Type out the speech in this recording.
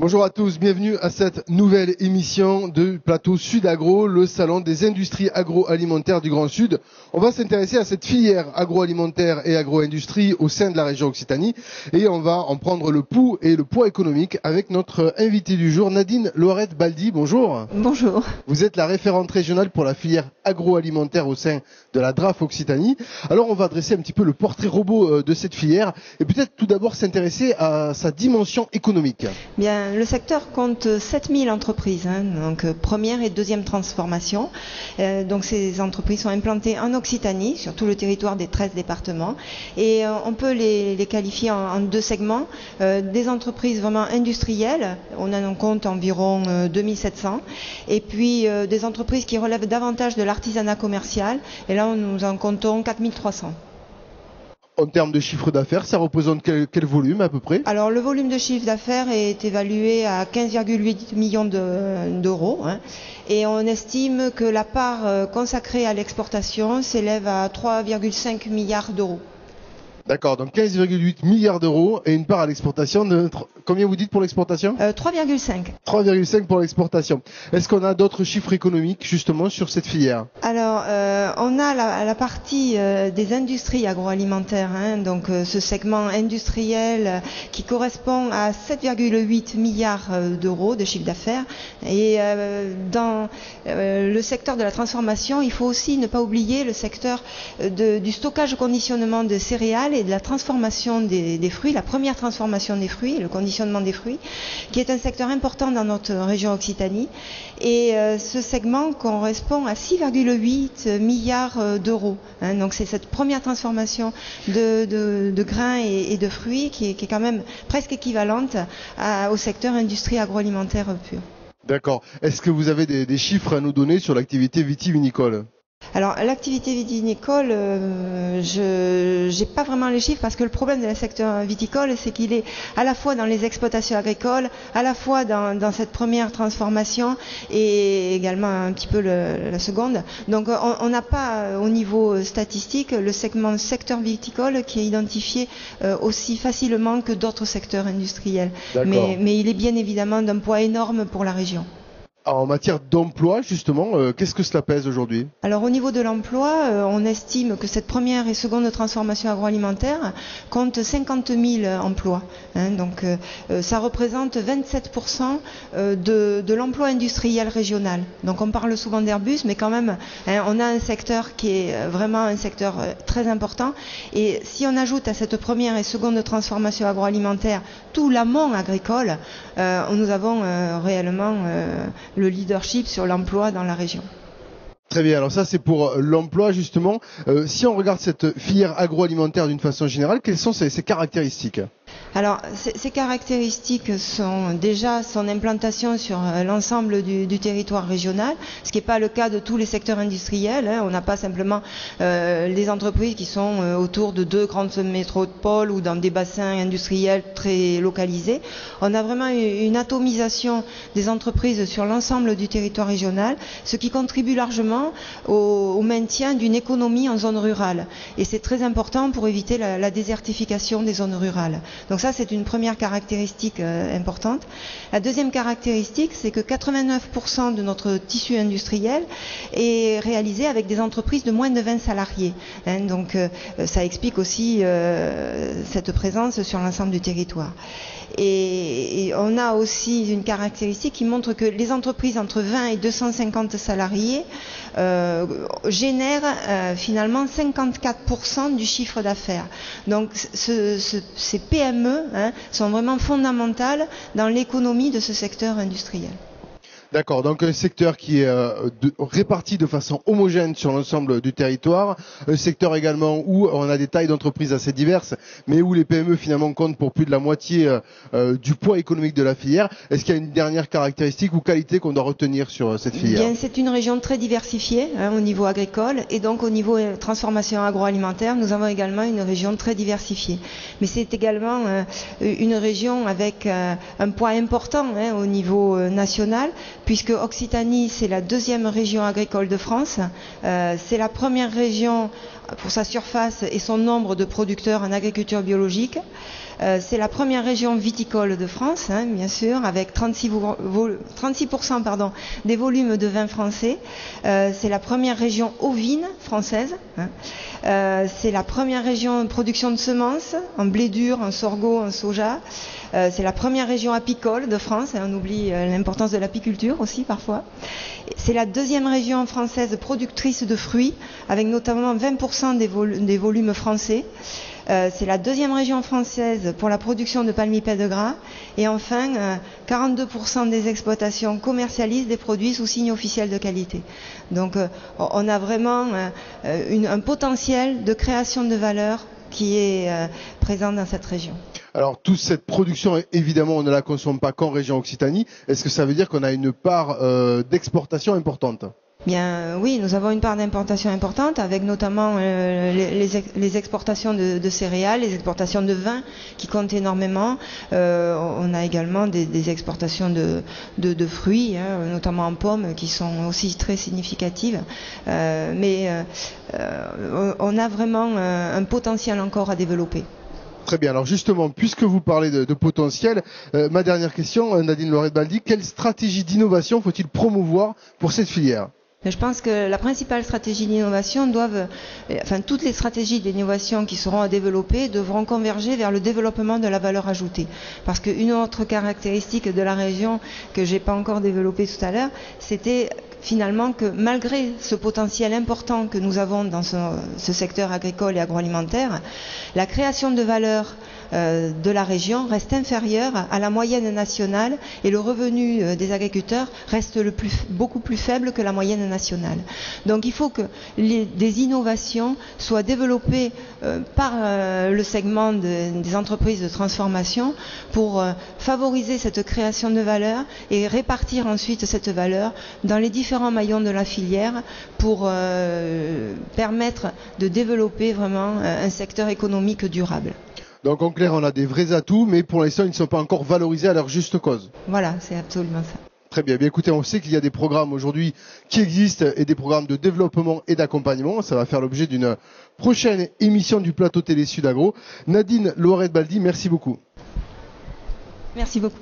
Bonjour à tous, bienvenue à cette nouvelle émission de Plateau Sud Agro, le salon des industries agroalimentaires du Grand Sud. On va s'intéresser à cette filière agroalimentaire et agro-industrie au sein de la région Occitanie et on va en prendre le pouls et le poids économique avec notre invitée du jour, Nadine Loiret-Baldi. Bonjour. Bonjour. Vous êtes la référente régionale pour la filière agroalimentaire au sein de la DRAF Occitanie. Alors on va dresser un petit peu le portrait robot de cette filière et peut-être tout d'abord s'intéresser à sa dimension économique. Bien, le secteur compte 7000 entreprises, donc première et deuxième transformation. Donc ces entreprises sont implantées en Occitanie, sur tout le territoire des 13 départements. Et on peut les qualifier en deux segments. Des entreprises vraiment industrielles, on en compte environ 2700. Et puis des entreprises qui relèvent davantage de l'artisanat commercial. Et là, nous en comptons 4300. En termes de chiffre d'affaires, ça représente quel volume à peu près? Alors le volume de chiffre d'affaires est évalué à 15,8 millions d'euros et on estime que la part consacrée à l'exportation s'élève à 3,5 milliards d'euros. D'accord, donc 15,8 milliards d'euros et une part à l'exportation de... Combien vous dites pour l'exportation? 3,5. 3,5 pour l'exportation. Est-ce qu'on a d'autres chiffres économiques justement sur cette filière? Alors, on a la partie des industries agroalimentaires, donc ce segment industriel qui correspond à 7,8 milliards d'euros de chiffre d'affaires. Et dans le secteur de la transformation, il faut aussi ne pas oublier le secteur du stockage conditionnement de céréales et de la transformation des fruits, la première transformation des fruits, le conditionnement des fruits, qui est un secteur important dans notre région Occitanie. Et ce segment correspond à 6,8 milliards d'euros. Donc c'est cette première transformation de grains et de fruits qui est quand même presque équivalente au secteur industrie agroalimentaire pure. D'accord. Est-ce que vous avez des chiffres à nous donner sur l'activité vitivinicole? Alors l'activité vitivinicole, je n'ai pas vraiment les chiffres parce que le problème de la secteur viticole, c'est qu'il est à la fois dans les exploitations agricoles, à la fois dans cette première transformation et également un petit peu la seconde. Donc on n'a pas au niveau statistique le secteur viticole qui est identifié aussi facilement que d'autres secteurs industriels. Mais il est bien évidemment d'un poids énorme pour la région. En matière d'emploi, justement, qu'est-ce que cela pèse aujourd'hui? Alors au niveau de l'emploi, on estime que cette première et seconde transformation agroalimentaire compte 50 000 emplois. Donc ça représente 27% de l'emploi industriel régional. Donc on parle souvent d'Airbus, mais quand même, on a un secteur qui est vraiment un secteur très important. Et si on ajoute à cette première et seconde transformation agroalimentaire tout l'amont agricole, nous avons réellement le leadership sur l'emploi dans la région. Très bien, alors ça c'est pour l'emploi justement. Si on regarde cette filière agroalimentaire d'une façon générale, quelles sont ses caractéristiques? Alors, ces caractéristiques sont déjà son implantation sur l'ensemble du territoire régional, ce qui n'est pas le cas de tous les secteurs industriels. On n'a pas simplement les entreprises qui sont autour de deux grandes métropoles ou dans des bassins industriels très localisés. On a vraiment une atomisation des entreprises sur l'ensemble du territoire régional, ce qui contribue largement au maintien d'une économie en zone rurale. Et c'est très important pour éviter la désertification des zones rurales. Donc ça, c'est une première caractéristique importante. La deuxième caractéristique, c'est que 89% de notre tissu industriel est réalisé avec des entreprises de moins de 20 salariés. Donc ça explique aussi cette présence sur l'ensemble du territoire. Et on a aussi une caractéristique qui montre que les entreprises entre 20 et 250 salariés génèrent finalement 54% du chiffre d'affaires. Donc ces PME sont vraiment fondamentales dans l'économie de ce secteur industriel. D'accord, donc un secteur qui est réparti de façon homogène sur l'ensemble du territoire, un secteur également où on a des tailles d'entreprises assez diverses, mais où les PME finalement comptent pour plus de la moitié du poids économique de la filière. Est-ce qu'il y a une dernière caractéristique ou qualité qu'on doit retenir sur cette filière? Bien, c'est une région très diversifiée au niveau agricole et donc au niveau transformation agroalimentaire, nous avons également une région très diversifiée. Mais c'est également une région avec un poids important au niveau national, puisque Occitanie, c'est la deuxième région agricole de France, c'est la première région pour sa surface et son nombre de producteurs en agriculture biologique. C'est la première région viticole de France, hein, bien sûr, avec 36% des volumes de vin français. C'est la première région ovine française. Hein. C'est la première région de production de semences, en blé dur, en sorgho, en soja. C'est la première région apicole de France. Hein, on oublie l'importance de l'apiculture aussi parfois. C'est la deuxième région française productrice de fruits, avec notamment 20% des volumes français. C'est la deuxième région française pour la production de palmipèdes gras. Et enfin, 42% des exploitations commercialisent des produits sous signe officiel de qualité. Donc on a vraiment un potentiel de création de valeur qui est présent dans cette région. Alors, toute cette production, évidemment, on ne la consomme pas qu'en région Occitanie. Est-ce que ça veut dire qu'on a une part d'exportation importante ? Bien, oui, nous avons une part d'importation importante, avec notamment les exportations de céréales, les exportations de vin qui comptent énormément. On a également des exportations de fruits, hein, notamment en pommes, qui sont aussi très significatives. Mais on a vraiment un potentiel encore à développer. Très bien. Alors justement, puisque vous parlez de potentiel, ma dernière question, Nadine Loret-Baldi, quelle stratégie d'innovation faut-il promouvoir pour cette filière ? Je pense que la principale stratégie d'innovation toutes les stratégies d'innovation qui seront à développer devront converger vers le développement de la valeur ajoutée. Parce qu'une autre caractéristique de la région que j'ai pas encore développée tout à l'heure, c'était finalement que malgré ce potentiel important que nous avons dans ce secteur agricole et agroalimentaire, la création de valeur de la région reste inférieure à la moyenne nationale et le revenu des agriculteurs reste beaucoup plus faible que la moyenne nationale. Donc il faut que des innovations soient développées par le segment des entreprises de transformation pour favoriser cette création de valeur et répartir ensuite cette valeur dans les différents maillons de la filière pour permettre de développer vraiment un secteur économique durable. Donc en clair, on a des vrais atouts, mais pour l'instant, ils ne sont pas encore valorisés à leur juste cause. Voilà, c'est absolument ça. Très bien. Bien écoutez, on sait qu'il y a des programmes aujourd'hui qui existent et des programmes de développement et d'accompagnement. Ça va faire l'objet d'une prochaine émission du plateau Télé Sud Agro. Nadine Loret-Baldi, merci beaucoup. Merci beaucoup.